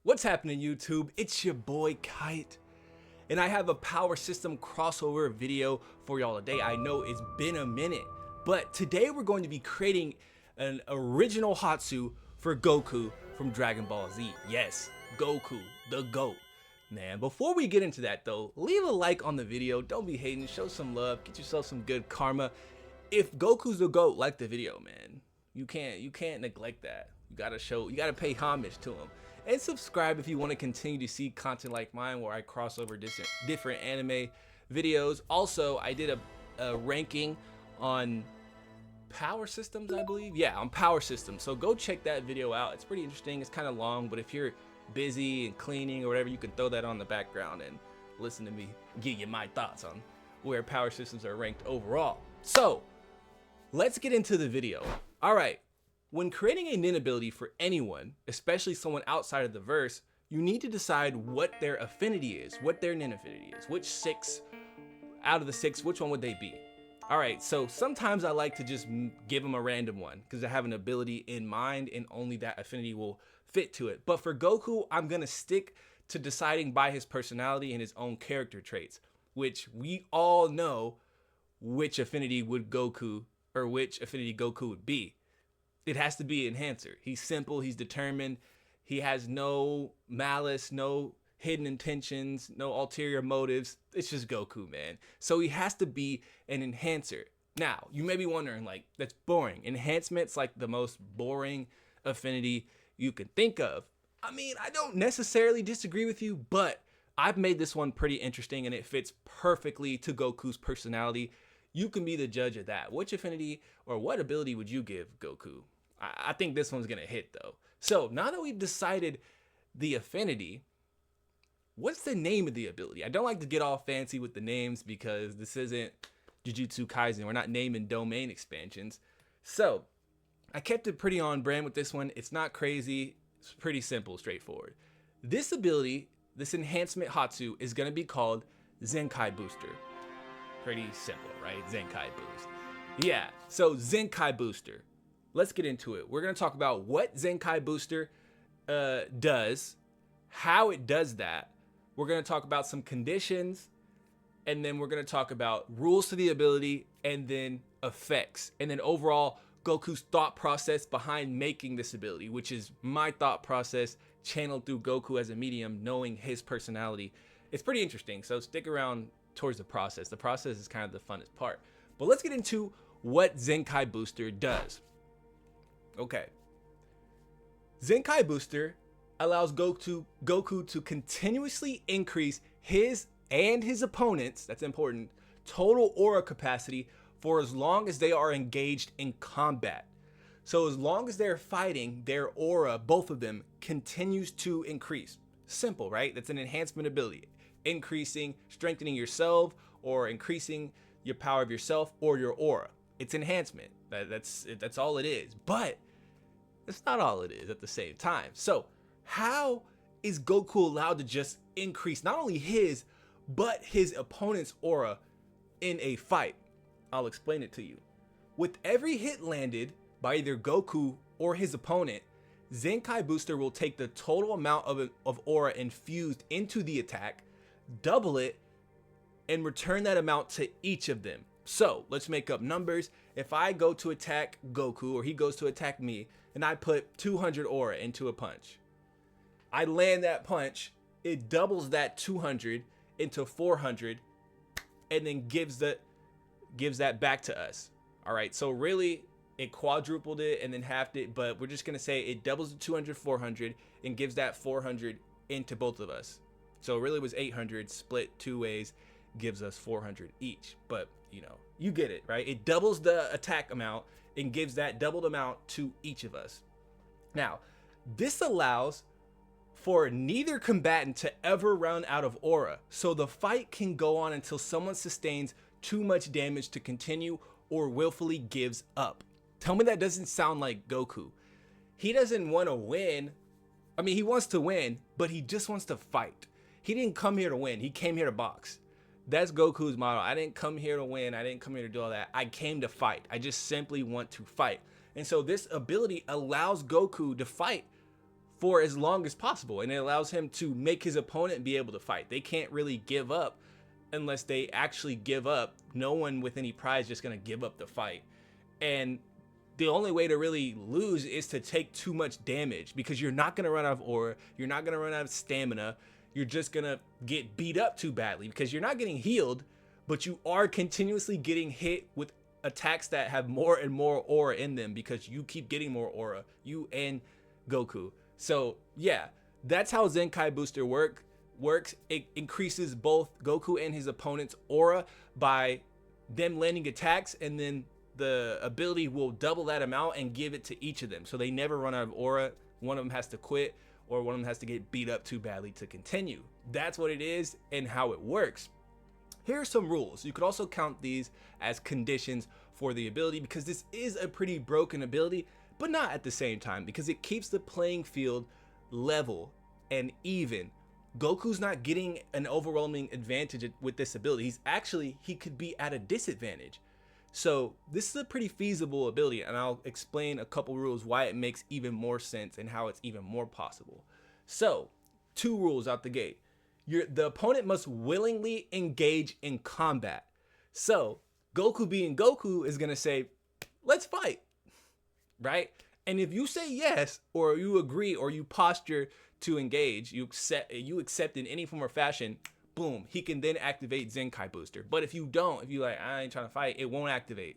What's happening, YouTube? It's your boy Kite, and I have a power system crossover video for y'all today. I know it's been a minute, but today we're going to be creating an original Hatsu for Goku from Dragon Ball Z. Yes, Goku, the GOAT. Man, before we get into that though, leave a like on the video. Don't be hating, show some love, get yourself some good karma. If Goku's the GOAT, like the video, man. You can't neglect that. You gotta pay homage to him. And subscribe if you want to continue to see content like mine where I cross over different anime videos. Also, I did a ranking on power systems, I believe. Yeah, on power systems. So go check that video out. It's pretty interesting. It's kind of long, but if you're busy and cleaning or whatever, you can throw that on the background and listen to me give you my thoughts on where power systems are ranked overall. So let's get into the video. All right. When creating a NEN ability for anyone, especially someone outside of the verse, you need to decide what their affinity is, what their NEN affinity is. Which 6 out of the 6, which one would they be? All right, so sometimes I like to just give them a random one because I have an ability in mind and only that affinity will fit to it. But for Goku, I'm gonna stick to deciding by his personality and his own character traits, which we all know which affinity would Goku, or which affinity Goku would be. It has to be enhancer. He's simple, he's determined, he has no malice, no hidden intentions, no ulterior motives. It's just Goku, man. So he has to be an enhancer. Now, you may be wondering, like, that's boring. Enhancement's like the most boring affinity you can think of. I mean, I don't necessarily disagree with you, but I've made this one pretty interesting and it fits perfectly to Goku's personality. You can be the judge of that. Which affinity or what ability would you give Goku? I think this one's gonna hit though. So now that we've decided the affinity, what's the name of the ability? I don't like to get all fancy with the names because this isn't Jujutsu Kaisen. We're not naming domain expansions. So I kept it pretty on brand with this one. It's not crazy. It's pretty simple, straightforward. This ability, this enhancement Hatsu, is gonna be called Zenkai Booster. Pretty simple, right? Zenkai Boost. Yeah, so Zenkai Booster. Let's get into it. We're going to talk about what Zenkai Booster does, how it does that. We're going to talk about some conditions, and then we're going to talk about rules to the ability, and then effects, and then overall Goku's thought process behind making this ability, which is my thought process channeled through Goku as a medium, knowing his personality. It's pretty interesting, so stick around towards the process. The process is kind of the funnest part. But let's get into what Zenkai Booster does. Okay. Zenkai Booster allows Goku to continuously increase his and his opponent's, that's important, total aura capacity for as long as they are engaged in combat. So as long as they're fighting, their aura, both of them, continues to increase. Simple, right? That's an enhancement ability. Increasing, strengthening yourself, or increasing your power of yourself or your aura. It's enhancement. That's all it is. But it's not all it is at the same time. So how is Goku allowed to just increase not only his, but his opponent's aura in a fight? I'll explain it to you. With every hit landed by either Goku or his opponent, Zenkai Booster will take the total amount of aura infused into the attack, double it, and return that amount to each of them. So let's make up numbers. If I go to attack Goku or he goes to attack me and I put 200 aura into a punch, I land that punch, it doubles that 200 into 400 and then gives that back to us. All right, so really it quadrupled it and then halved it, but we're just gonna say it doubles the 200, 400 and gives that 400 into both of us. So it really was 800 split 2 ways, gives us 400 each. But you know, you get it, right? It doubles the attack amount and gives that doubled amount to each of us. Now, this allows for neither combatant to ever run out of aura, so the fight can go on until someone sustains too much damage to continue or willfully gives up. Tell me that doesn't sound like Goku. He doesn't want to win. I mean, he wants to win, but he just wants to fight. He didn't come here to win. He came here to box. That's Goku's motto. I didn't come here to win. I didn't come here to do all that. I came to fight. I just simply want to fight. And so this ability allows Goku to fight for as long as possible, and it allows him to make his opponent be able to fight. They can't really give up unless they actually give up. No one with any pride is just going to give up the fight. And the only way to really lose is to take too much damage, because you're not going to run out of aura, you're not going to run out of stamina, you're just going to get beat up too badly because you're not getting healed, but you are continuously getting hit with attacks that have more and more aura in them because you keep getting more aura, you and Goku. So yeah, that's how Zenkai Booster works. It increases both Goku and his opponent's aura by them landing attacks, and then the ability will double that amount and give it to each of them. So they never run out of aura. One of them has to quit, or one of them has to get beat up too badly to continue. That's what it is and how it works. Here are some rules. You could also count these as conditions for the ability, because this is a pretty broken ability, but not at the same time, because it keeps the playing field level and even. Goku's not getting an overwhelming advantage with this ability. He could be at a disadvantage. So this is a pretty feasible ability, and I'll explain a couple rules why it makes even more sense and how it's even more possible. So 2 rules out the gate. The opponent must willingly engage in combat. So Goku, being Goku, is gonna say, let's fight, right? And if you say yes, or you agree, or you posture to engage, you accept in any form or fashion, boom, he can then activate Zenkai Booster. But if you don't, if you like, I ain't trying to fight, it won't activate.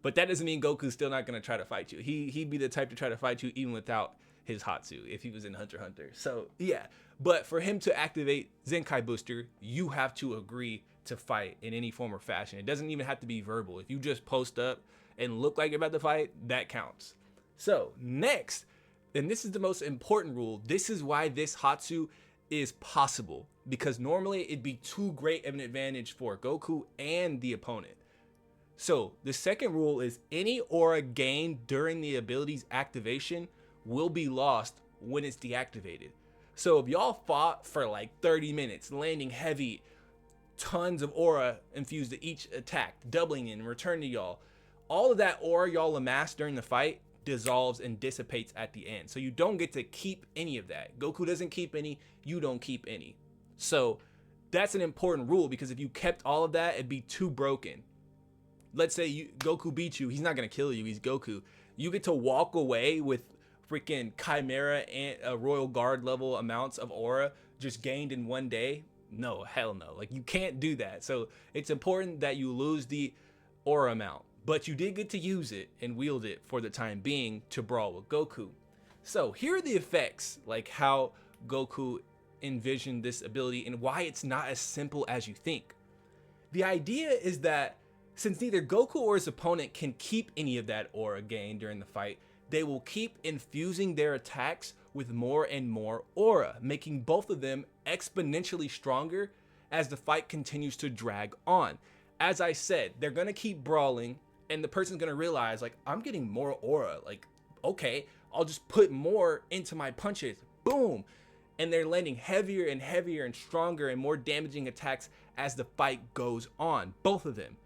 But that doesn't mean Goku's still not gonna try to fight you. He'd be the type to try to fight you even without his Hatsu if he was in Hunter x Hunter. So yeah, but for him to activate Zenkai Booster, you have to agree to fight in any form or fashion. It doesn't even have to be verbal. If you just post up and look like you're about to fight, that counts. So next, and this is the most important rule, this is why this Hatsu is possible, because normally it'd be too great of an advantage for Goku and the opponent. So the second rule is any aura gained during the ability's activation will be lost when it's deactivated. So if y'all fought for like 30 minutes, landing heavy, tons of aura infused to each attack, doubling in return to y'all, all of that aura y'all amassed during the fight dissolves and dissipates at the end. So you don't get to keep any of that. Goku doesn't keep any, you don't keep any. So that's an important rule, because if you kept all of that, it'd be too broken. Let's say Goku beats you, he's not gonna kill you, he's Goku. You get to walk away with freaking Chimera and Royal Guard level amounts of aura just gained in one day. No, hell no. Like, you can't do that. So it's important that you lose the aura amount, but you did get to use it and wield it for the time being to brawl with Goku. So here are the effects, like how Goku envisioned this ability and why it's not as simple as you think. The idea is that since neither Goku or his opponent can keep any of that aura gained during the fight, they will keep infusing their attacks with more and more aura, making both of them exponentially stronger as the fight continues to drag on. As I said, they're gonna keep brawling, and the person's gonna realize, like, I'm getting more aura, like, okay, I'll just put more into my punches, boom. And they're landing heavier and heavier and stronger and more damaging attacks as the fight goes on, both of them.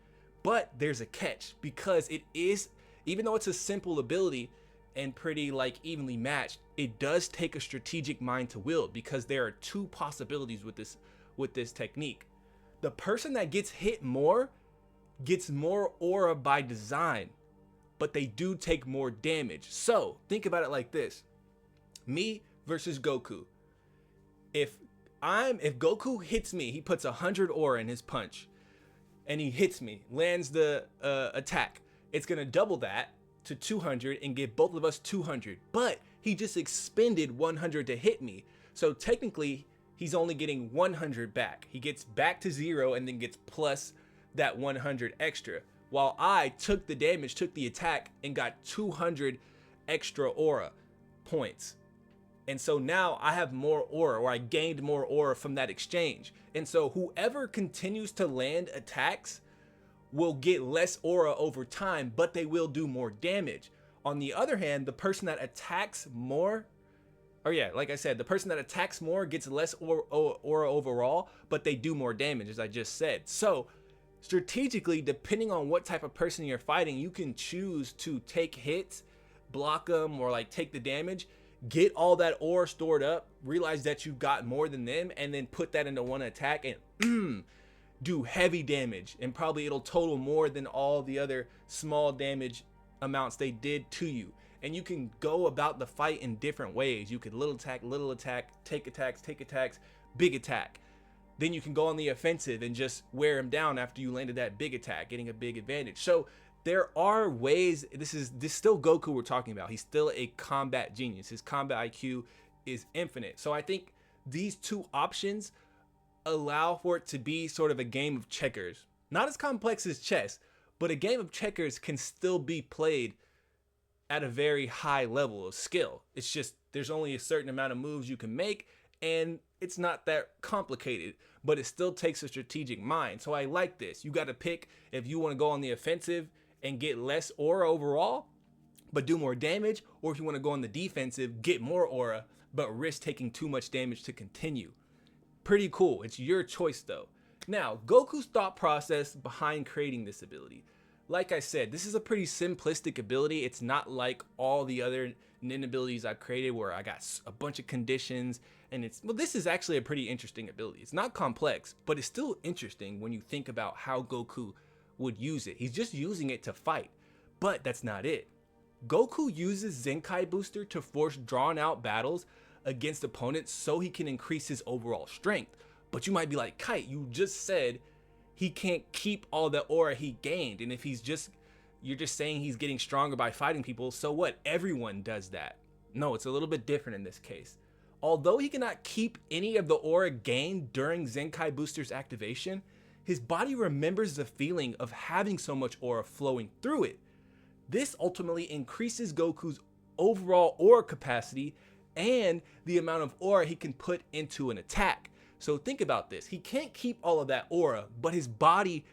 But there's a catch, because it is, even though it's a simple ability and pretty like evenly matched, it does take a strategic mind to wield, because there are 2 possibilities with this technique. The person that gets hit more gets more aura by design, but they do take more damage. So think about it like this: me versus Goku. If Goku hits me, he puts 100 aura in his punch, and he hits me, lands the attack, it's gonna double that to 200 and give both of us 200, but he just expended 100 to hit me. So technically he's only getting 100 back. He gets back to 0 and then gets plus that 100 extra, while I took the damage, took the attack, and got 200 extra aura points. And so now I have more aura, or I gained more aura from that exchange. And so whoever continues to land attacks will get less aura over time, but they will do more damage. On the other hand, the person that attacks more, or yeah, like I said, the person that attacks more gets less aura overall, but they do more damage, as I just said. So strategically, depending on what type of person you're fighting, you can choose to take hits, block them, or like take the damage, get all that aura stored up, realize that you got more than them, and then put that into one attack and do heavy damage. And probably it'll total more than all the other small damage amounts they did to you. And you can go about the fight in different ways. You could little attack, take attacks, big attack. Then you can go on the offensive and just wear him down after you landed that big attack, getting a big advantage. So there are ways. This is still Goku we're talking about. He's still a combat genius. His combat IQ is infinite. So I think these two options allow for it to be sort of a game of checkers. Not as complex as chess, but a game of checkers can still be played at a very high level of skill. It's just there's only a certain amount of moves you can make, and it's not that complicated, but it still takes a strategic mind. So I like this. You got to pick if you want to go on the offensive and get less aura overall, but do more damage, or if you want to go on the defensive, get more aura, but risk taking too much damage to continue. Pretty cool. It's your choice though. Now, Goku's thought process behind creating this ability. Like I said, this is a pretty simplistic ability. It's not like all the other NEN abilities I've created where I got a bunch of conditions and this is actually a pretty interesting ability. It's not complex, but it's still interesting when you think about how Goku would use it. He's just using it to fight, but that's not it. Goku uses Zenkai Booster to force drawn out battles against opponents so he can increase his overall strength. But you might be like, Kite, you just said he can't keep all the aura he gained, and if you're just saying he's getting stronger by fighting people, so what? Everyone does that. No, it's a little bit different in this case. Although he cannot keep any of the aura gained during Zenkai Booster's activation, his body remembers the feeling of having so much aura flowing through it. This ultimately increases Goku's overall aura capacity and the amount of aura he can put into an attack. So think about this. He can't keep all of that aura, but his body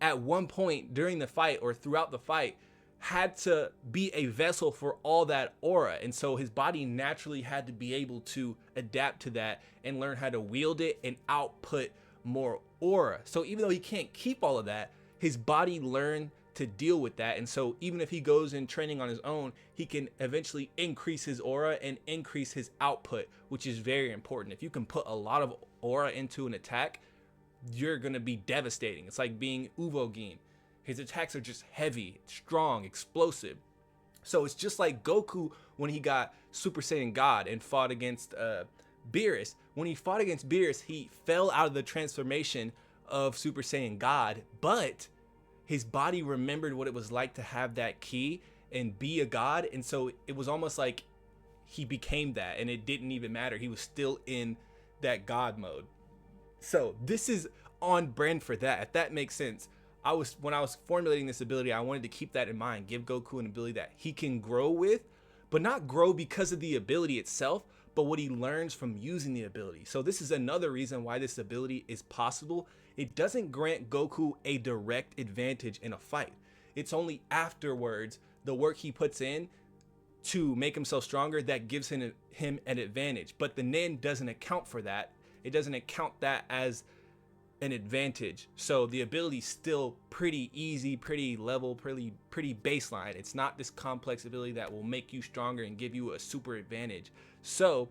at one point during the fight or throughout the fight had to be a vessel for all that aura. And so his body naturally had to be able to adapt to that and learn how to wield it and output more aura. So even though he can't keep all of that, his body learned to deal with that. And so even if he goes in training on his own, he can eventually increase his aura and increase his output, which is very important. If you can put a lot of aura into an attack, you're gonna be devastating. It's like being Uvogin. His attacks are just heavy, strong, explosive. So it's just like Goku when he got Super Saiyan God and fought against Beerus. When he fought against Beerus, he fell out of the transformation of Super Saiyan God, but his body remembered what it was like to have that key and be a god. And so it was almost like he became that, and it didn't even matter. He was still in that god mode. So this is on brand for that, if that makes sense. When I was formulating this ability, I wanted to keep that in mind, give Goku an ability that he can grow with, but not grow because of the ability itself, but what he learns from using the ability. So this is another reason why this ability is possible. It doesn't grant Goku a direct advantage in a fight. It's only afterwards, the work he puts in to make himself stronger, that gives him an advantage. But the NEN doesn't account for that. It doesn't account that as an advantage. So the ability's still pretty easy, pretty level, pretty baseline. It's not this complex ability that will make you stronger and give you a super advantage. So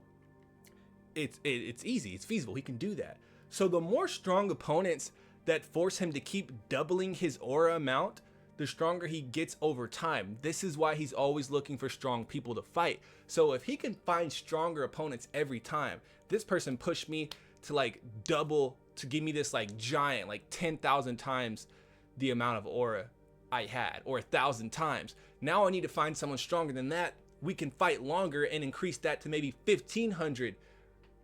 it's easy, it's feasible, he can do that. So the more strong opponents that force him to keep doubling his aura amount, the stronger he gets over time. This is why he's always looking for strong people to fight. So if he can find stronger opponents every time, this person pushed me to like double, to give me this like giant, like 10,000 times the amount of aura I had, or 1,000 times. Now I need to find someone stronger than that. We can fight longer and increase that to maybe 1,500,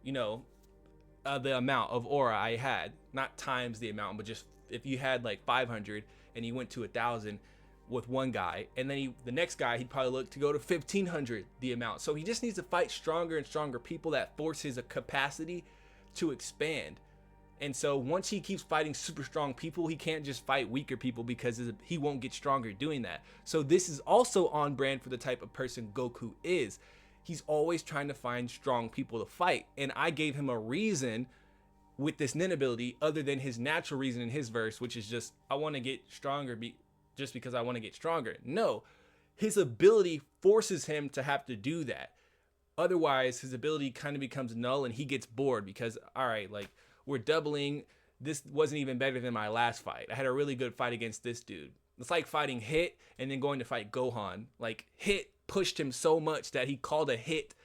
the amount of aura I had, not times the amount, but just if you had like 500 and he went to 1,000 with one guy, and then the next guy, he'd probably look to go to 1,500 the amount. So he just needs to fight stronger and stronger people that forces a capacity to expand. And so once he keeps fighting super strong people, he can't just fight weaker people because he won't get stronger doing that. So this is also on brand for the type of person Goku is. He's always trying to find strong people to fight. And I gave him a reason with this NEN ability other than his natural reason in his verse, which is just, I want to get stronger just because I want to get stronger. No, his ability forces him to have to do that. Otherwise, his ability kind of becomes null and he gets bored because, all right, like we're doubling. This wasn't even better than my last fight. I had a really good fight against this dude. It's like fighting Hit and then going to fight Gohan. Like Hit pushed him so much that he called a hit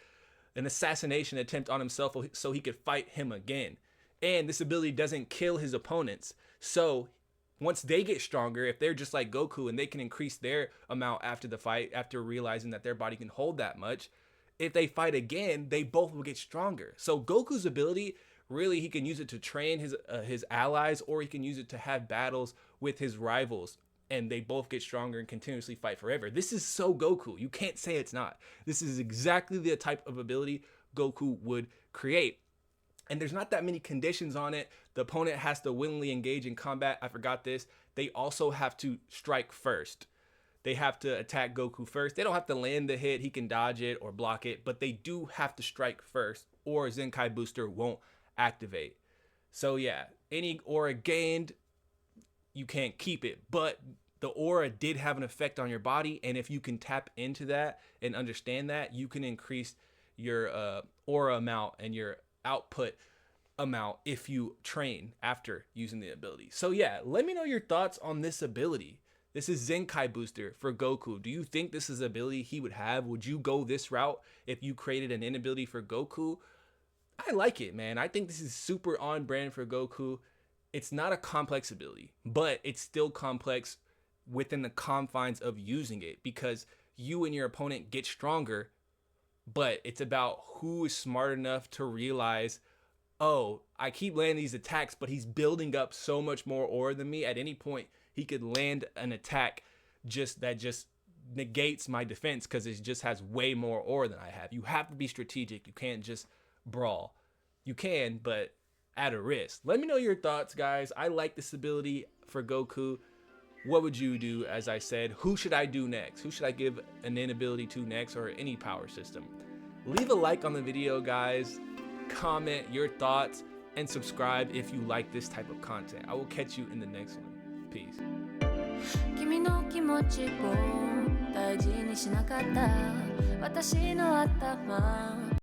an assassination attempt on himself so he could fight him again. And this ability doesn't kill his opponents. So once they get stronger, if they're just like Goku and they can increase their amount after the fight, after realizing that their body can hold that much, if they fight again, they both will get stronger. So Goku's ability, really, he can use it to train his allies, or he can use it to have battles with his rivals, and they both get stronger and continuously fight forever. This is so Goku. You can't say it's not. This is exactly the type of ability Goku would create. And there's not that many conditions on it. The opponent has to willingly engage in combat. I forgot this. They also have to strike first. They have to attack Goku first. They don't have to land the hit. He can dodge it or block it, but they do have to strike first, or Zenkai Booster won't activate. So yeah, any aura gained, you can't keep it, but the aura did have an effect on your body, and if you can tap into that and understand that, you can increase your aura amount and your output amount if you train after using the ability. So yeah, let me know your thoughts on this ability. This is Zenkai Booster for Goku. Do you think this is an ability he would have? Would you go this route if you created an inability for Goku? I like it, man. I think this is super on brand for Goku. It's not a complex ability, but it's still complex within the confines of using it, because you and your opponent get stronger, but it's about who is smart enough to realize, oh, I keep landing these attacks, but he's building up so much more aura than me. At any point, he could land an attack that just negates my defense because it just has way more aura than I have. You have to be strategic. You can't just brawl. You can, but at a risk. Let me know your thoughts, guys. I like this ability for Goku. What would you do? As I said, who should I do next? Who should I give an inability to next, or any power system? Leave a like on the video, guys. Comment your thoughts and subscribe if you like this type of content. I will catch you in the next one. Peace. 君の気持ちを大事にしなかった私の頭